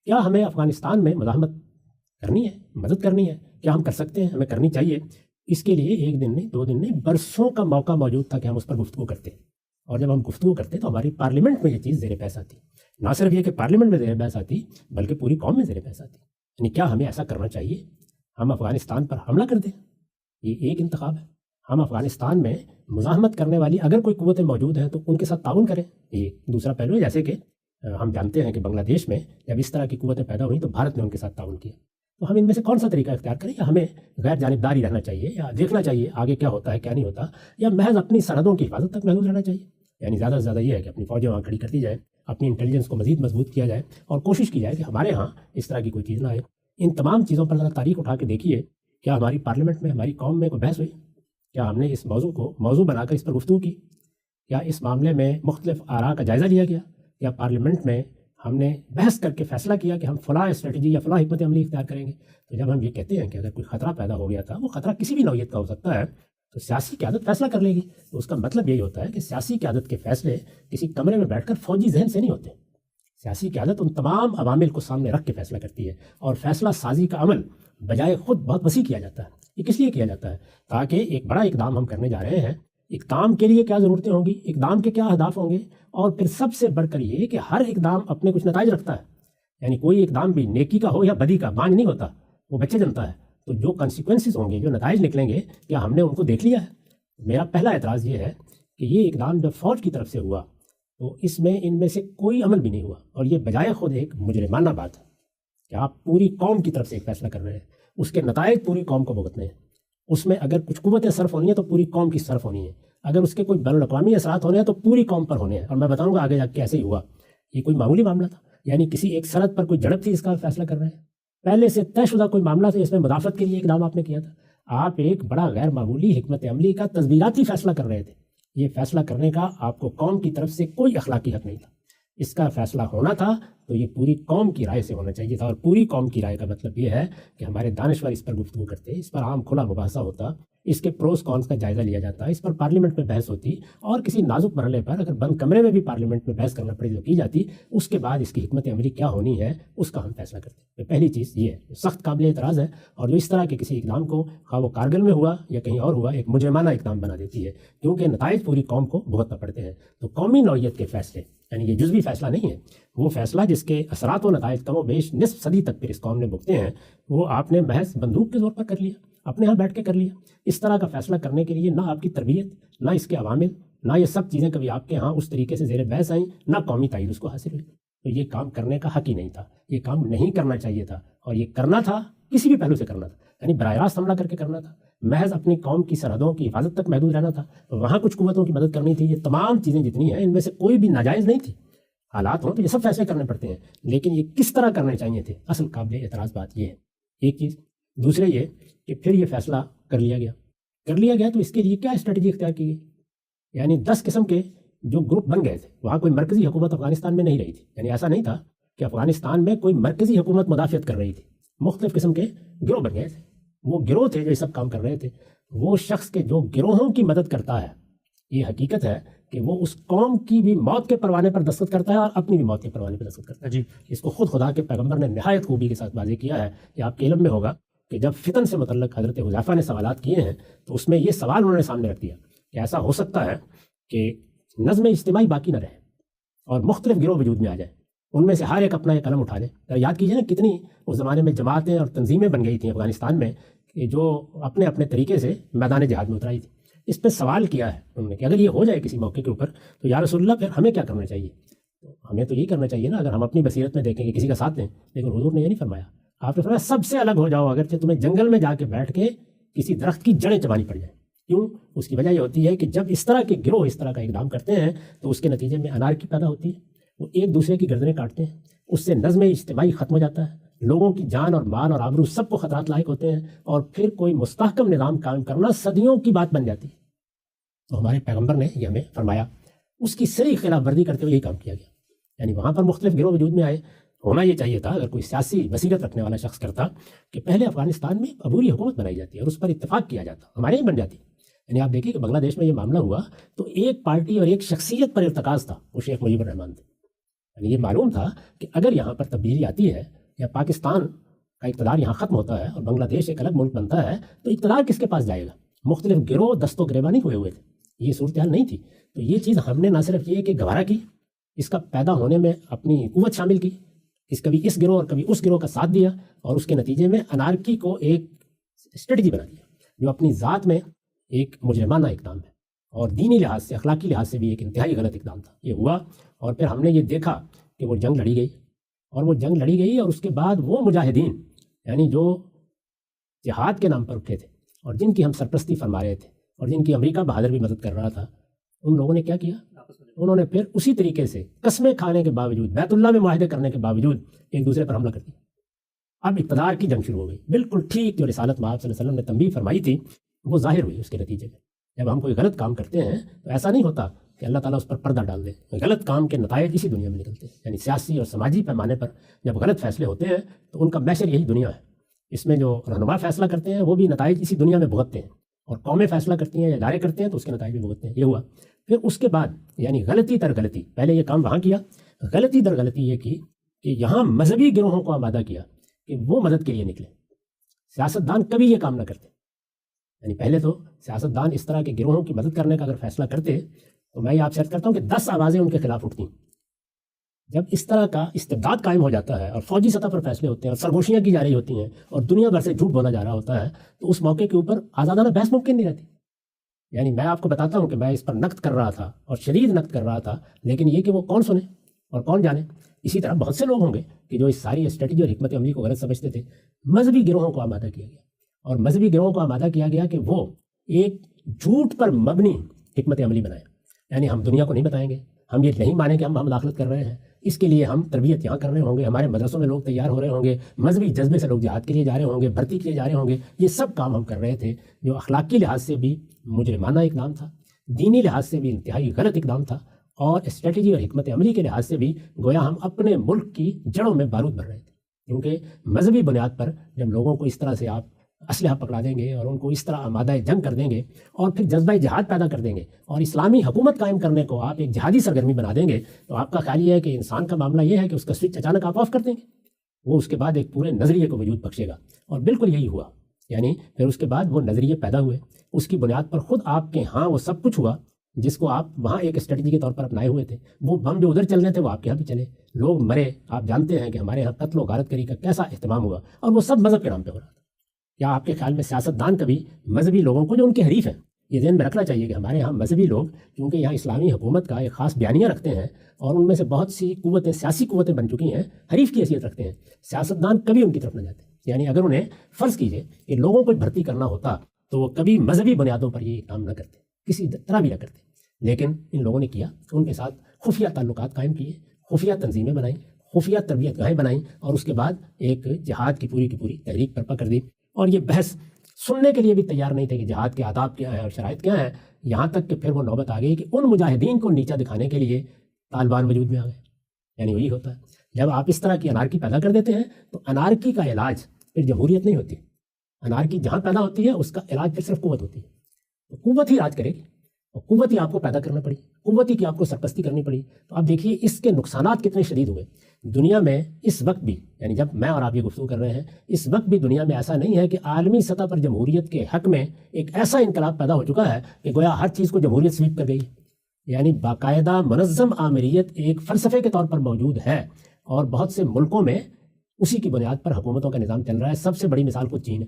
کیا ہمیں افغانستان میں مزاحمت کرنی ہے، مدد کرنی ہے؟ کیا ہم کر سکتے ہیں؟ ہمیں کرنی چاہیے۔ اس کے لیے ایک دن نہیں، 2 دن نہیں، برسوں کا موقع موجود تھا کہ ہم اس پر گفتگو کرتے، اور جب ہم گفتگو کرتے تو ہماری پارلیمنٹ میں یہ چیز زیر بحث آتی۔ نہ صرف یہ کہ پارلیمنٹ میں زیر بحث آتی، بلکہ پوری قوم میں زیر بحث آتی۔ یعنی کیا ہمیں ایسا کرنا چاہیے ہم افغانستان پر حملہ کر دیں؟ یہ ایک انتخاب ہے۔ ہم افغانستان میں مزاحمت کرنے والی اگر کوئی قوتیں موجود ہیں تو ان کے ساتھ تعاون کریں، یہ دوسرا پہلو ہے۔ جیسے کہ ہم جانتے ہیں کہ بنگلہ دیش میں جب اس طرح کی قوتیں پیدا ہوئیں تو بھارت نے ان کے ساتھ تعاون کیا۔ تو ہم ان میں سے کون سا طریقہ اختیار کریں؟ یا ہمیں غیر جانبداری رہنا چاہیے، یا دیکھنا چاہیے آگے کیا ہوتا ہے کیا نہیں ہوتا، یا محض اپنی سرحدوں کی حفاظت تک محدود رہنا چاہیے؟ یعنی زیادہ سے زیادہ یہ ہے کہ اپنی فوجیں وہاں کھڑی کر دی جائے، اپنی انٹیلیجنس کو مزید مضبوط کیا جائے، اور کوشش کی جائے کہ ہمارے ہاں اس طرح کی کوئی چیز نہ آئے۔ ان تمام چیزوں پر ذرا تاریخ اٹھا کے دیکھیے، کیا ہماری پارلیمنٹ میں، ہماری قوم میں کوئی بحث ہوئی؟ کیا ہم نے اس موضوع کو موضوع بنا کر اس پر گفتگو کی؟ کیا اس معاملے میں مختلف آراء کا جائزہ لیا گیا؟ یا پارلیمنٹ میں ہم نے بحث کر کے فیصلہ کیا کہ ہم فلاں اسٹریٹجی یا فلاں حکمت عملی اختیار کریں گے؟ تو جب ہم یہ کہتے ہیں کہ اگر کوئی خطرہ پیدا ہو گیا تھا، وہ خطرہ کسی بھی نوعیت کا ہو سکتا ہے، تو سیاسی قیادت فیصلہ کر لے گی۔ تو اس کا مطلب یہی ہوتا ہے کہ سیاسی قیادت کے فیصلے کسی کمرے میں بیٹھ کر فوجی ذہن سے نہیں ہوتے۔ سیاسی قیادت ان تمام عوامل کو سامنے رکھ کے فیصلہ کرتی ہے، اور فیصلہ سازی کا عمل بجائے خود بہت وسیع کیا جاتا ہے۔ یہ کس لیے کیا جاتا ہے؟ تاکہ ایک بڑا اقدام ہم کرنے جا رہے ہیں، اقدام کے لیے کیا ضرورتیں ہوں گی، اقدام کے کیا اہداف ہوں گے، اور پھر سب سے بڑھ کر یہ کہ ہر اقدام اپنے کچھ نتائج رکھتا ہے۔ یعنی کوئی اقدام بھی نیکی کا ہو یا بدی کا بانج نہیں ہوتا، وہ بچے جنتا ہے۔ تو جو کانسیکوینسز ہوں گے، جو نتائج نکلیں گے، کیا ہم نے ان کو دیکھ لیا ہے؟ میرا پہلا اعتراض یہ ہے کہ یہ اقدام جب فوج کی طرف سے ہوا تو اس میں ان میں سے کوئی عمل بھی نہیں ہوا، اور یہ بجائے خود ایک مجرمانہ بات ہے کہ آپ پوری قوم کی طرف سے ایک فیصلہ کر رہے ہیں، اس کے نتائج پوری قوم کو بھگتنے ہیں۔ اس میں اگر کچھ قوتیں صرف ہونی ہیں تو پوری قوم کی صرف ہونی ہے، اگر اس کے کوئی بین الاقوامی اثرات ہونے ہیں تو پوری قوم پر ہونے ہیں۔ اور میں بتاؤں گا آگے جا کے کیسے ہی ہوا۔ یہ کوئی معمولی معاملہ تھا؟ یعنی کسی ایک سرحد پر کوئی جھڑپ تھی، اس کا فیصلہ کر رہے ہیں؟ پہلے سے طے شدہ کوئی معاملہ تھا، اس میں مدافعت کے لیے اقدام آپ نے کیا تھا؟ آپ ایک بڑا غیر معمولی حکمت عملی کا تدبیراتی فیصلہ کر رہے تھے۔ یہ فیصلہ کرنے کا آپ کو قوم کی طرف سے کوئی اخلاقی حق نہیں تھا۔ اس کا فیصلہ ہونا تھا تو یہ پوری قوم کی رائے سے ہونا چاہیے تھا، اور پوری قوم کی رائے کا مطلب یہ ہے کہ ہمارے دانشور اس پر گفتگو کرتے، اس پر عام کھلا مباحثہ ہوتا، اس کے پروز کونس کا جائزہ لیا جاتا، اس پر پارلیمنٹ میں بحث ہوتی، اور کسی نازک مرحلے پر اگر بند کمرے میں بھی پارلیمنٹ میں بحث کرنا پڑی تو کی جاتی۔ اس کے بعد اس کی حکمت عملی کیا ہونی ہے اس کا ہم فیصلہ کرتے۔ پہلی چیز یہ ہے، سخت قابل اعتراض ہے، اور جو اس طرح کے کسی اقدام کو، خواہ وہ کارگل میں ہوا یا کہیں اور ہوا، ایک مجرمانہ اقدام بنا دیتی ہے، کیونکہ نتائج پوری قوم کو بھگتنا پڑتے ہیں۔ تو قومی نوعیت کے فیصلے، یعنی یہ جزوی فیصلہ نہیں ہے، وہ فیصلہ جس کے اثرات و نتائج کم و بیش نصف صدی تک پھر اس قوم نے بھگتے ہیں، وہ آپ نے محض بندوق کے زور پر کر لیا، اپنے ہاں بیٹھ کے کر لیا۔ اس طرح کا فیصلہ کرنے کے لیے نہ آپ کی تربیت، نہ اس کے عوامل، نہ یہ سب چیزیں کبھی آپ کے ہاں اس طریقے سے زیر بحث آئیں، نہ قومی تائید اس کو حاصل ہوئی۔ تو یہ کام کرنے کا حق ہی نہیں تھا، یہ کام نہیں کرنا چاہیے تھا، اور یہ کرنا تھا کسی بھی پہلو سے کرنا تھا، یعنی براہ راست حملہ کر کے کرنا تھا، محض اپنی قوم کی سرحدوں کی حفاظت تک محدود رہنا تھا، وہاں کچھ قوتوں کی مدد کرنی تھی۔ یہ تمام چیزیں جتنی ہیں ان میں سے کوئی بھی ناجائز نہیں تھی۔ حالات ہوں تو یہ سب فیصلے کرنے پڑتے ہیں، لیکن یہ کس طرح کرنے چاہیے تھے، اصل قابل اعتراض بات یہ ہے، ایک چیز۔ دوسرے یہ کہ پھر یہ فیصلہ کر لیا گیا تو اس کے لیے کیا اسٹریٹجی اختیار کی گئی؟ یعنی 10 قسم کے جو گروپ بن گئے تھے، وہاں کوئی مرکزی حکومت افغانستان میں نہیں رہی تھی۔ یعنی ایسا نہیں تھا کہ افغانستان میں کوئی مرکزی حکومت مدافعت کر رہی تھی، مختلف قسم کے گروہ بن گئے تھے۔ وہ گروہ تھے جو یہ سب کام کر رہے تھے۔ وہ شخص کے جو گروہوں کی مدد کرتا ہے، یہ حقیقت ہے کہ وہ اس قوم کی بھی موت کے پروانے پر دستخط کرتا ہے اور اپنی بھی موت کے پروانے پر دستخط کرتا ہے۔ جی، اس کو خود خدا کے پیغمبر نے نہایت خوبی کے ساتھ واضح کیا ہے۔ یہ آپ کے علم میں ہوگا کہ جب فتن سے متعلق حضرت حذیفہ نے سوالات کیے ہیں تو اس میں یہ سوال انہوں نے سامنے رکھ دیا کہ ایسا ہو سکتا ہے کہ نظم اجتماعی باقی نہ رہے اور مختلف گروہ وجود میں آ جائیں، ان میں سے ہر ایک اپنا ایک قلم اٹھا لے۔ یاد کیجیے نا کتنی اس زمانے میں جماعتیں اور تنظیمیں بن گئی تھیں افغانستان میں کہ جو اپنے اپنے طریقے سے میدان جہاد میں اترائی تھی۔ اس پہ سوال کیا ہے انہوں نے کہ اگر یہ ہو جائے کسی موقع کے اوپر تو یا رسول اللہ پھر ہمیں کیا کرنا چاہیے؟ ہمیں تو یہی کرنا چاہیے نا، اگر ہم اپنی بصیرت میں دیکھیں کہ کسی کا ساتھ دیں، لیکن حضور نے یہ نہیں فرمایا۔ آپ نے فرمایا سب سے الگ ہو جاؤ، اگرچہ تمہیں جنگل میں جا کے بیٹھ کے کسی درخت کی جڑیں چبانی پڑ جائیں۔ کیوں؟ اس کی وجہ یہ ہوتی ہے کہ جب اس طرح کے گروہ اس طرح کا اقدام کرتے ہیں تو اس کے نتیجے میں انارکی پیدا ہوتی ہے، وہ ایک دوسرے کی گردنیں کاٹتے ہیں، اس سے نظم اجتماعی ختم ہو جاتا ہے، لوگوں کی جان اور مال اور آبرو سب کو خطرات لاحق ہوتے ہیں، اور پھر کوئی مستحکم نظام قائم کرنا صدیوں کی بات بن جاتی ہے۔ تو ہمارے پیغمبر نے یہ ہمیں فرمایا، اس کی صریح خلاف ورزی کرتے ہوئے یہی کام کیا گیا۔ یعنی وہاں پر مختلف گروہ وجود میں آئے۔ ہونا یہ چاہیے تھا اگر کوئی سیاسی بصیرت رکھنے والا شخص کرتا کہ پہلے افغانستان میں عبوری حکومت بنائی جاتی ہے اور اس پر اتفاق کیا جاتا، ہمارے ہی بن جاتی۔ یعنی آپ دیکھیے کہ بنگلہ دیش میں یہ معاملہ ہوا تو ایک پارٹی اور ایک شخصیت پر ارتکاز تھا، وہ شیخ مجیب الرحمان تھے۔ یعنی یہ معلوم تھا کہ اگر یہاں پر تبدیلی آتی ہے یا پاکستان کا اقتدار یہاں ختم ہوتا ہے اور بنگلہ دیش ایک الگ ملک بنتا ہے تو اقتدار کس کے پاس جائے گا؟ مختلف گروہ دست و گریباں نہیں ہوئے تھے، یہ صورتحال نہیں تھی۔ تو یہ چیز ہم نے نہ صرف یہ کہ گوارا کی، اس کا پیدا ہونے میں اپنی قوت شامل کی، کبھی اس گروہ اور کبھی اس گروہ کا ساتھ دیا، اور اس کے نتیجے میں انارکی کو ایک اسٹریٹجی بنا دیا جو اپنی ذات میں ایک مجرمانہ اقدام ہے اور دینی لحاظ سے، اخلاقی لحاظ سے بھی ایک انتہائی غلط اقدام تھا۔ یہ ہوا اور پھر ہم نے یہ دیکھا کہ وہ جنگ لڑی گئی، اور وہ جنگ لڑی گئی، اور اس کے بعد وہ مجاہدین یعنی جو جہاد کے نام پر اٹھے تھے اور جن کی ہم سرپرستی فرما رہے تھے اور جن کی امریکہ بہادر بھی مدد کر رہا تھا، ان لوگوں نے کیا کیا؟ انہوں نے پھر اسی طریقے سے قسمیں کھانے کے باوجود، بیت اللہ میں معاہدے کرنے کے باوجود ایک دوسرے پر حملہ کر دیا۔ اب اقتدار کی جنگ شروع ہو گئی، بالکل ٹھیک جو رسالت مآب صلی اللہ علیہ وسلم نے تنبیہ فرمائی تھی وہ ظاہر ہوئی اس کے نتیجے میں۔ جب ہم کوئی غلط کام کرتے ہیں تو ایسا نہیں ہوتا کہ اللہ تعالیٰ اس پر پردہ ڈال دے، غلط کام کے نتائج اسی دنیا میں نکلتے ہیں۔ یعنی سیاسی اور سماجی پیمانے پر جب غلط فیصلے ہوتے ہیں تو ان کا محشر یہی دنیا ہے۔ اس میں جو رہنما فیصلہ کرتے ہیں وہ بھی نتائج اسی دنیا میں بھگتتے ہیں، اور قومیں فیصلہ کرتی ہیں یا ادارے کرتے ہیں تو اس کے نتائج بھی بھگتتے ہیں۔ یہ ہوا۔ پھر اس کے بعد یعنی غلطی در غلطی، پہلے یہ کام وہاں کیا، غلطی در غلطی یہ کی کہ یہاں مذہبی گروہوں کو آمادہ کیا کہ وہ مدد کے لیے نکلے۔ سیاستدان کبھی یہ کام نہ کرتے، یعنی پہلے تو سیاستدان اس طرح کے گروہوں کی مدد کرنے کا اگر فیصلہ کرتے تو میں یہ آپ سے عرض کرتا ہوں کہ 10 آوازیں ان کے خلاف اٹھتی۔ جب اس طرح کا استبداد قائم ہو جاتا ہے اور فوجی سطح پر فیصلے ہوتے ہیں اور سرگوشیاں کی جا رہی ہوتی ہیں اور دنیا بھر سے جھوٹ بولا جا رہا ہوتا ہے تو اس موقع کے اوپر آزادانہ بحث ممکن نہیں رہتی۔ یعنی میں آپ کو بتاتا ہوں کہ میں اس پر نقد کر رہا تھا اور شدید نقد کر رہا تھا، لیکن یہ کہ وہ کون سنے اور کون جانے۔ اسی طرح بہت سے لوگ ہوں گے کہ جو اس ساری اسٹریٹجی اور حکمت عملی کو غلط سمجھتے تھے۔ مذہبی گروہوں کو آمادہ کیا گیا، اور مذہبی گروہوں کو آمادہ کیا گیا کہ وہ ایک جھوٹ پر مبنی حکمت عملی بنائیں۔ یعنی ہم دنیا کو نہیں بتائیں گے، ہم یہ نہیں مانیں کہ ہم مداخلت کر رہے ہیں، اس کے لیے ہم تربیت یہاں کر رہے ہوں گے، ہمارے مدرسوں میں لوگ تیار ہو رہے ہوں گے، مذہبی جذبے سے لوگ جہاد کے لیے جا رہے ہوں گے، بھرتی کے لیے جا رہے ہوں گے۔ یہ سب کام ہم کر رہے تھے جو اخلاقی لحاظ سے بھی مجرمانہ اقدام تھا، دینی لحاظ سے بھی انتہائی غلط اقدام تھا، اور اسٹریٹجی اور حکمت عملی کے لحاظ سے بھی گویا ہم اپنے ملک کی جڑوں میں بارود بھر رہے تھے۔ کیونکہ مذہبی بنیاد پر جب لوگوں کو اس طرح سے آپ اسلحہ پکڑا دیں گے اور ان کو اس طرح آمادہ جنگ کر دیں گے اور پھر جذبہ جہاد پیدا کر دیں گے اور اسلامی حکومت قائم کرنے کو آپ ایک جہادی سرگرمی بنا دیں گے، تو آپ کا خیال یہ ہے کہ انسان کا معاملہ یہ ہے کہ اس کا سوئچ اچانک آپ آف کر دیں گے، وہ اس کے بعد ایک پورے نظریے کو وجود بخشے گا۔ اور بالکل یہی ہوا۔ یعنی پھر اس کے بعد وہ نظریے پیدا ہوئے، اس کی بنیاد پر خود آپ کے ہاں وہ سب کچھ ہوا جس کو آپ وہاں ایک اسٹریٹجی کے طور پر اپنائے ہوئے تھے۔ وہ بم جو ادھر چل رہے تھے وہ آپ کے یہاں بھی چلے، لوگ مرے۔ آپ جانتے ہیں کہ ہمارے یہاں قتل و غارت گری کا کیسا اہتمام ہوا، اور وہ سب مذہب کے نام پہ ہو رہا تھا۔ کیا آپ کے خیال میں سیاستدان کبھی مذہبی لوگوں کو جو ان کے حریف ہیں، یہ ذہن میں رکھنا چاہیے کہ ہمارے یہاں مذہبی لوگ کیونکہ یہاں اسلامی حکومت کا ایک خاص بیانیہ رکھتے ہیں اور ان میں سے بہت سی قوتیں سیاسی قوتیں بن چکی ہیں، حریف کی حیثیت رکھتے ہیں، سیاستدان کبھی ان کی طرف نہ جاتے۔ یعنی اگر انہیں فرض کیجئے کہ لوگوں کو بھرتی کرنا ہوتا تو وہ کبھی مذہبی بنیادوں پر یہ کام نہ کرتے، کسی طرح بھی نہ کرتے، لیکن ان لوگوں نے کیا۔ ان کے ساتھ خفیہ تعلقات قائم کیے، خفیہ تنظیمیں بنائیں، خفیہ تربیت گاہیں بنائیں، اور اس کے بعد ایک جہاد کی پوری تحریک برپا کر دی۔ اور یہ بحث سننے کے لیے بھی تیار نہیں تھے کہ جہاد کے آداب کیا ہیں اور شرائط کیا ہیں، یہاں تک کہ پھر وہ نوبت آ گئی کہ ان مجاہدین کو نیچا دکھانے کے لیے طالبان وجود میں آ گئے۔ یعنی وہی ہوتا ہے جب آپ اس طرح کی انارکی پیدا کر دیتے ہیں تو انارکی کا علاج پھر جمہوریت نہیں ہوتی۔ انارکی جہاں پیدا ہوتی ہے اس کا علاج پھر صرف قوت ہوتی ہے، تو قوت ہی راج کرے گی، اور قوت ہی آپ کو پیدا کرنا پڑی، قوت ہی کی آپ کو سرپرستی کرنی پڑی۔ تو آپ دیکھیے اس کے نقصانات کتنے شدید ہوئے دنیا میں اس وقت بھی۔ یعنی جب میں اور آپ یہ گفتگو کر رہے ہیں اس وقت بھی دنیا میں ایسا نہیں ہے کہ عالمی سطح پر جمہوریت کے حق میں ایک ایسا انقلاب پیدا ہو چکا ہے کہ گویا ہر چیز کو جمہوریت سویپ کر گئی۔ یعنی باقاعدہ منظم آمریت ایک فلسفے کے طور پر موجود ہے، اور بہت سے ملکوں میں اسی کی بنیاد پر حکومتوں کا نظام چل رہا ہے۔ سب سے بڑی مثال خود چین ہے۔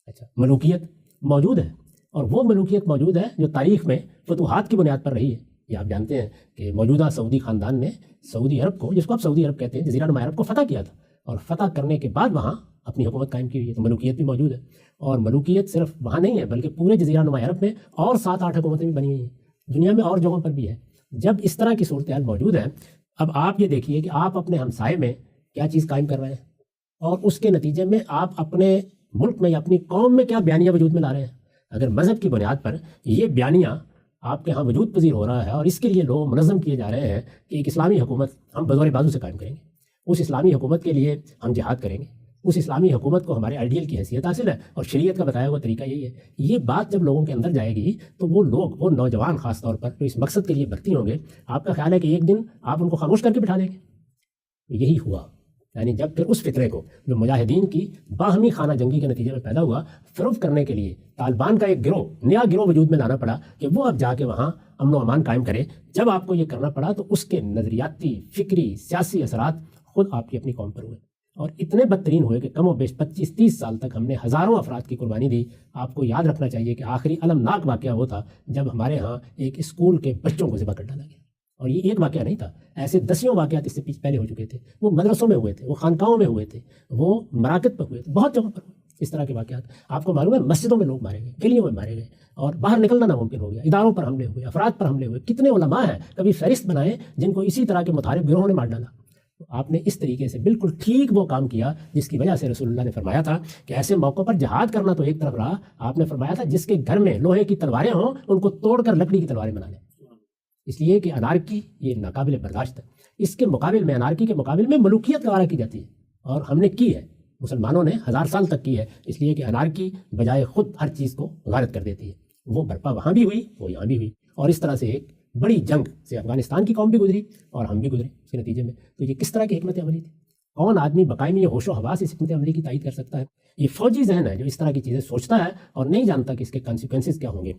اچھا، ملوکیت موجود ہے، اور وہ ملوکیت موجود ہے جو تاریخ میں فتوحات کی بنیاد پر رہی ہے۔ یہ آپ جانتے ہیں کہ موجودہ سعودی خاندان نے سعودی عرب کو، جس کو آپ سعودی عرب کہتے ہیں، جزیرہ نما عرب کو فتح کیا تھا، اور فتح کرنے کے بعد وہاں اپنی حکومت قائم کی ہوئی ہے۔ تو ملوکیت بھی موجود ہے، اور ملوکیت صرف وہاں نہیں ہے بلکہ پورے جزیرہ نما عرب میں اور 7-8 حکومتیں بھی بنی ہوئی ہیں، دنیا میں اور جگہوں پر بھی ہے۔ جب اس طرح کی صورتحال موجود ہے، اب آپ یہ دیکھیے کہ آپ اپنے ہمسائے میں کیا چیز قائم کر رہے ہیں، اور اس کے نتیجے میں آپ اپنے ملک میں یا اپنی قوم میں کیا بیانیہ وجود میں لا رہے ہیں۔ اگر مذہب کی بنیاد پر یہ بیانیہ آپ کے ہاں وجود پذیر ہو رہا ہے اور اس کے لیے لوگ منظم کیے جا رہے ہیں کہ ایک اسلامی حکومت ہم بزور بازو سے قائم کریں گے، اس اسلامی حکومت کے لیے ہم جہاد کریں گے، اس اسلامی حکومت کو ہمارے آئیڈیل کی حیثیت حاصل ہے اور شریعت کا بتایا ہوا طریقہ یہی ہے، یہ بات جب لوگوں کے اندر جائے گی تو وہ لوگ، وہ نوجوان خاص طور پر جو اس مقصد کے لیے بھرتی ہوں گے، آپ کا خیال ہے کہ ایک دن آپ ان کو خاموش کر کے بٹھا دیں گے؟ یہی ہوا، یعنی جب پھر اس فطرے کو جو مجاہدین کی باہمی خانہ جنگی کے نتیجے میں پیدا ہوا، فروغ کرنے کے لیے طالبان کا ایک گروہ، نیا گروہ وجود میں لانا پڑا کہ وہ اب جا کے وہاں امن و امان قائم کرے۔ جب آپ کو یہ کرنا پڑا تو اس کے نظریاتی، فکری، سیاسی اثرات خود آپ کی اپنی قوم پر ہوئے، اور اتنے بدترین ہوئے کہ کم و بیش 25-30 سال تک ہم نے ہزاروں افراد کی قربانی دی۔ آپ کو یاد رکھنا چاہیے کہ آخری المناک واقعہ وہ تھا جب ہمارے ہاں ایک اسکول کے بچوں کو ذبح کر ڈالا گیا، اور یہ ایک واقعہ نہیں تھا، ایسے دسیوں واقعات اس سے پہلے ہو چکے تھے۔ وہ مدرسوں میں ہوئے تھے، وہ خانقاہوں میں ہوئے تھے، وہ مراکز پر ہوئے تھے، بہت جگہوں پر ہوئے اس طرح کے واقعات۔ آپ کو معلوم ہے مسجدوں میں لوگ مارے گئے، گلیوں میں مارے گئے، اور باہر نکلنا ناممکن ہو گیا، اداروں پر حملے ہوئے، افراد پر حملے ہوئے۔ کتنے علماء ہیں کبھی فہرست بنائے جن کو اسی طرح کے متحارب گروہوں نے مار ڈالا۔ آپ نے اس طریقے سے بالکل ٹھیک وہ کام کیا جس کی وجہ سے رسول اللہ نے فرمایا تھا کہ ایسے موقعوں پر جہاد کرنا تو ایک طرف رہا، آپ نے فرمایا تھا جس کے گھر میں لوہے کی تلواریں ہوں ان کو توڑ کر لکڑی کی تلواریں بنا لیں، اس لیے کہ انارکی یہ ناقابل برداشت ہے۔ اس کے مقابل میں، انارکی کے مقابل میں ملوکیت گوارا کی جاتی ہے، اور ہم نے کی ہے، مسلمانوں نے 1000 سال تک کی ہے، اس لیے کہ انارکی بجائے خود ہر چیز کو غارت کر دیتی ہے۔ وہ برپا وہاں بھی ہوئی، وہ یہاں بھی ہوئی، اور اس طرح سے ایک بڑی جنگ سے افغانستان کی قوم بھی گزری اور ہم بھی گزرے اس کے نتیجے میں۔ تو یہ کس طرح کی حکمت عملی تھی؟ کون آدمی بقائے میں یہ ہوش و حواس اس حکمت عملی کی تائید کر سکتا ہے؟ یہ فوجی ذہن ہے جو اس طرح کی چیزیں سوچتا ہے اور نہیں جانتا کہ اس کے کانسیکوینسز کیا ہوں گے۔